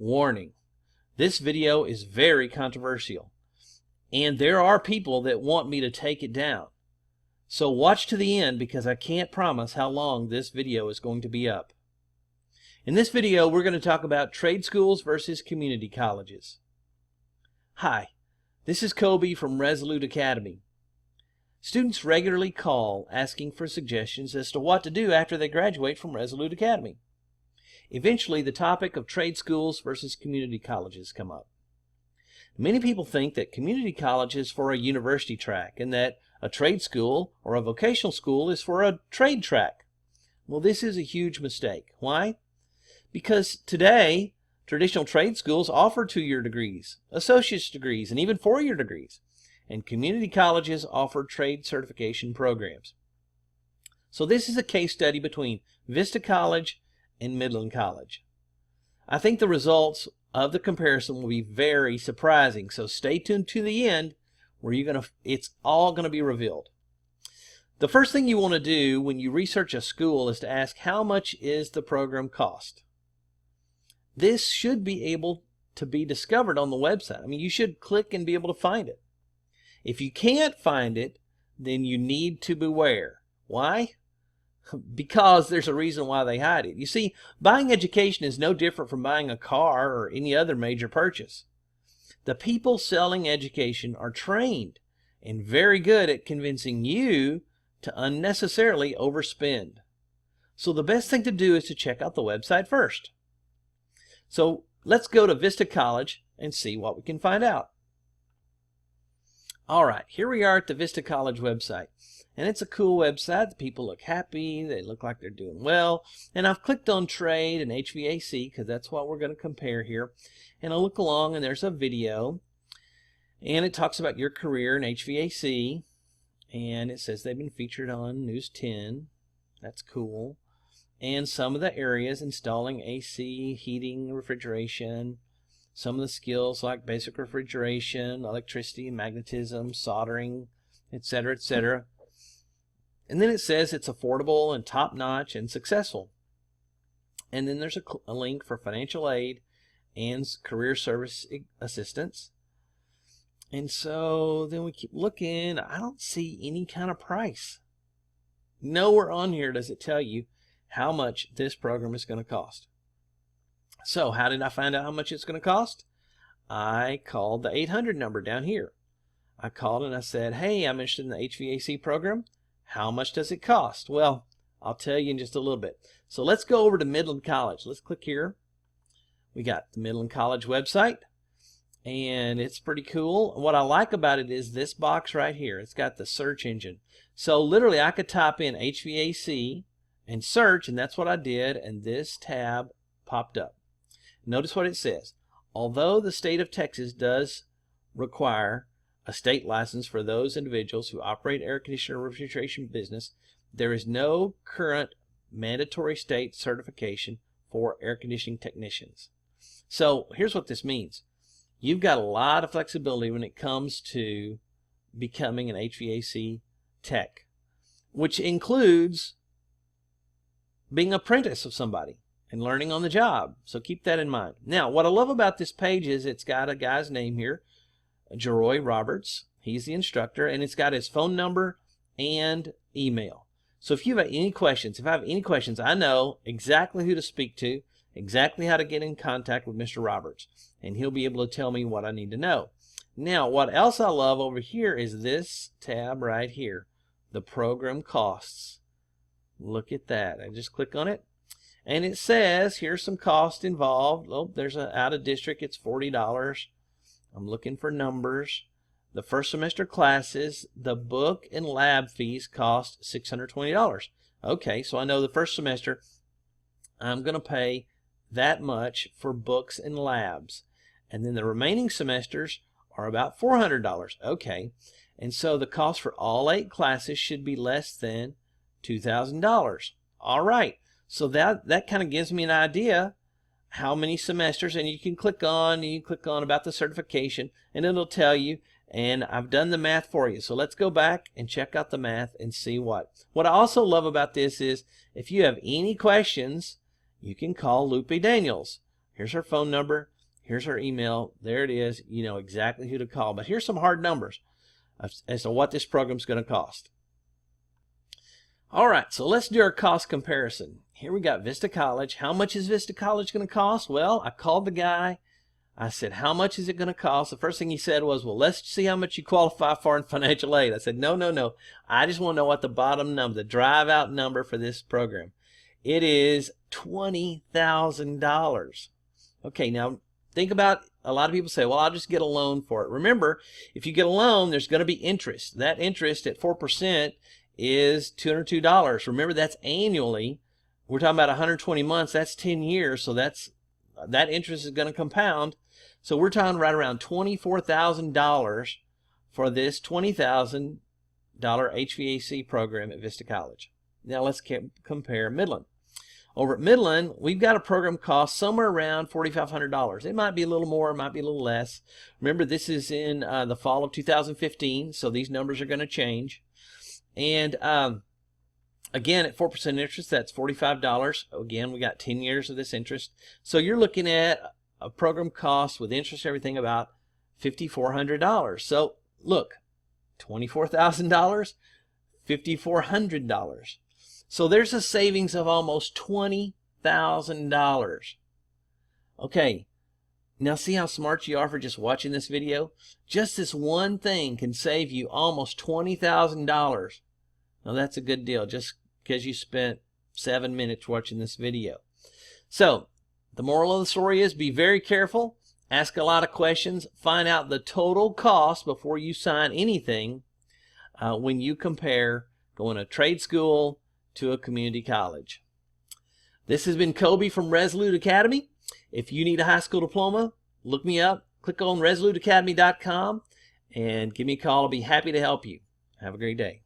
Warning, this video is very controversial, and there are people that want me to take it down. So watch to the end because I can't promise how long this video is going to be up. In this video, we're going to talk about trade schools versus community colleges. Hi, this is Kobe from Resolute Academy. Students regularly call asking for suggestions as to what to do after they graduate from Resolute Academy. Eventually, the topic of trade schools versus community colleges come up. Many people think that community college is for a university track and that a trade school or a vocational school is for a trade track. Well, this is a huge mistake. Why? Because today, traditional trade schools offer 2-year degrees, associate's degrees, and even 4-year degrees. And community colleges offer trade certification programs. So this is a case study between Vista College and Midland College. I think the results of the comparison will be very surprising, so stay tuned to the end where it's all going to be revealed. The first thing you want to do when you research a school is to ask how much is the program cost. This should be able to be discovered on the website. I mean, you should click and be able to find it. If you can't find it, then you need to beware. Why? Because there's a reason why they hide it. You see, buying education is no different from buying a car or any other major purchase. The people selling education are trained and very good at convincing you to unnecessarily overspend. So the best thing to do is to check out the website first. So let's go to Vista College and see what we can find out. All right, here we are at the Vista College website. And it's a cool website. The people look happy. They look like they're doing well. And I've clicked on trade and HVAC because that's what we're going to compare here. And I look along and there's a video. And it talks about your career in HVAC. And it says they've been featured on News 10. That's cool. And some of the areas: installing AC, heating, refrigeration. Some of the skills like basic refrigeration, electricity, magnetism, soldering, etc., etc. And then it says it's affordable and top-notch and successful. And then there's a link for financial aid and career service assistance. And so then we keep looking. I don't see any kind of price. Nowhere on here does it tell you how much this program is going to cost. So how did I find out how much it's going to cost? I called the 800 number down here. I called and I said, hey, I'm interested in the HVAC program. How much does it cost? Well, I'll tell you in just a little bit. So let's go over to Midland College. Let's click here. We got the Midland College website, and it's pretty cool. What I like about it is this box right here. It's got the search engine. So literally I could type in HVAC and search, and that's what I did, and this tab popped up. Notice what it says. Although the state of Texas does require a state license for those individuals who operate air conditioner refrigeration business, there is no current mandatory state certification for air conditioning technicians. So here's what this means. You've got a lot of flexibility when it comes to becoming an HVAC tech, which includes being an apprentice of somebody and learning on the job. So keep that in mind. Now, what I love about this page is it's got a guy's name here, Jeroy Roberts. He's the instructor, and it's got his phone number and email. So if you have any questions, I know exactly who to speak to, exactly how to get in contact with Mr. Roberts, and he'll be able to tell me what I need to know. Now, what else I love over here is this tab right here, the program costs. Look at that. I just click on it, and it says here's some cost involved. Oh, there's an out of district. It's $40. I'm looking for numbers. The first semester classes, the book and lab fees cost $620. Okay, so I know the first semester I'm going to pay that much for books and labs. And then the remaining semesters are about $400. Okay, and so the cost for all 8 classes should be less than $2,000. All right, so that kind of gives me an idea how many semesters, and you can click on about the certification, and it'll tell you, and I've done the math for you. So let's go back and check out the math and see what I also love about this is if you have any questions, you can call Lupe Daniels. Here's her phone number. Here's her email. There it is. You know exactly who to call. But here's some hard numbers as to what this program's going to cost. All right, so let's do our cost comparison. Here we got Vista College. How much is Vista College going to cost? Well, I called the guy. I said, how much is it going to cost? The first thing he said was, well, let's see how much you qualify for in financial aid. I said, no. I just want to know what the bottom number, the drive out number for this program. It is $20,000. Okay, now think about, a lot of people say, well, I'll just get a loan for it. Remember, if you get a loan, there's going to be interest. That interest at 4% is $202. Remember, that's annually. We're talking about 120 months. That's 10 years. So that interest is going to compound. So we're talking right around $24,000 for this $20,000 HVAC program at Vista College. Now let's compare Midland. Over at Midland, we've got a program cost somewhere around $4,500. It might be a little more, it might be a little less. Remember, this is in the fall of 2015, so these numbers are going to change. And again, at 4% interest, that's $45. Again, we got 10 years of this interest. So you're looking at a program cost with interest, everything, about $5,400. So look, $24,000, $5,400. So there's a savings of almost $20,000. Okay, now see how smart you are for just watching this video? Just this one thing can save you almost $20,000. Now that's a good deal, just because you spent 7 minutes watching this video. So the moral of the story is, be very careful, ask a lot of questions, find out the total cost before you sign anything when you compare going to trade school to a community college. This has been Kobe from Resolute Academy. If you need a high school diploma, look me up, click on resoluteacademy.com and give me a call. I'll be happy to help you. Have a great day.